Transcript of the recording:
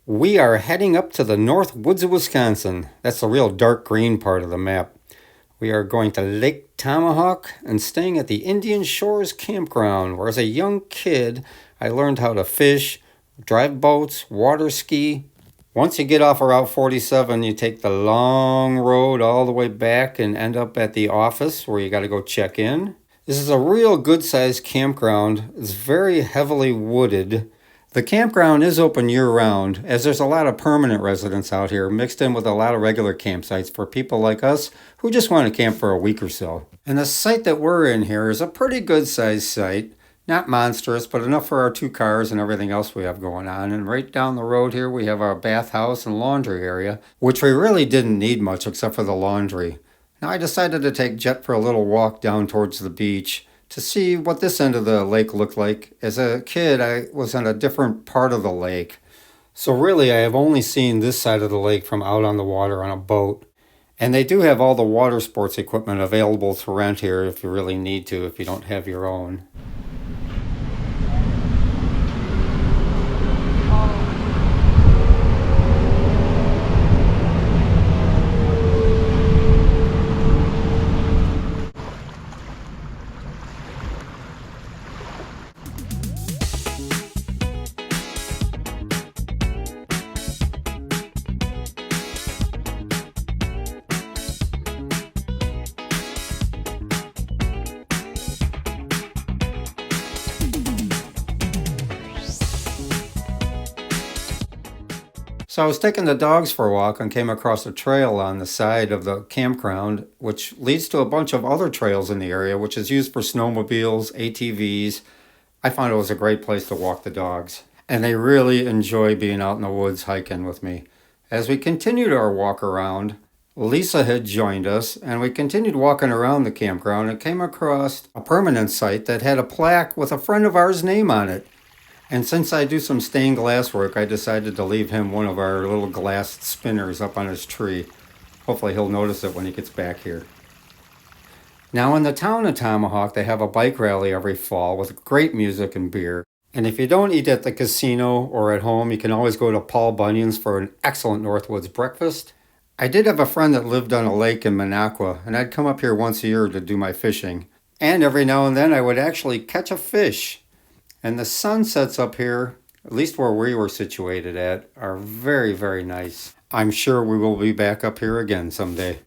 We are heading up to the North Woods of Wisconsin. That's the real dark green part of the map. We are going to Lake Tomahawk and staying at the Indian Shores Campground, where as a young kid, I learned how to fish, drive boats, water ski. Once you get off of Route 47, you take the long road all the way back and end up at the office where you got to go check in. This is a real good-sized campground. It's very heavily wooded. The campground is open year-round, as there's a lot of permanent residents out here mixed in with a lot of regular campsites for people like us who just want to camp for a week or so. And the site that we're in here is a pretty good-sized site. Not monstrous, but enough for our 2 cars and everything else we have going on. And right down the road here, we have our bathhouse and laundry area, which we really didn't need much except for the laundry. Now I decided to take Jet for a little walk down towards the beach to see what this end of the lake looked like. As a kid, I was on a different part of the lake. So really, I have only seen this side of the lake from out on the water on a boat. And they do have all the water sports equipment available to rent here if you really need to, if you don't have your own. So I was taking the dogs for a walk and came across a trail on the side of the campground, which leads to a bunch of other trails in the area, which is used for snowmobiles, ATVs. I found it was a great place to walk the dogs, and they really enjoy being out in the woods hiking with me. As we continued our walk around, Lisa had joined us, and we continued walking around the campground and came across a permanent site that had a plaque with a friend of ours' name on it. And since I do some stained glass work, I decided to leave him one of our little glass spinners up on his tree. Hopefully he'll notice it when he gets back here. Now in the town of Tomahawk, they have a bike rally every fall with great music and beer. And if you don't eat at the casino or at home, you can always go to Paul Bunyan's for an excellent Northwoods breakfast. I did have a friend that lived on a lake in Minocqua, and I'd come up here once a year to do my fishing. And every now and then I would actually catch a fish. And the sunsets up here, at least where we were situated at, are very, very nice. I'm sure we will be back up here again someday.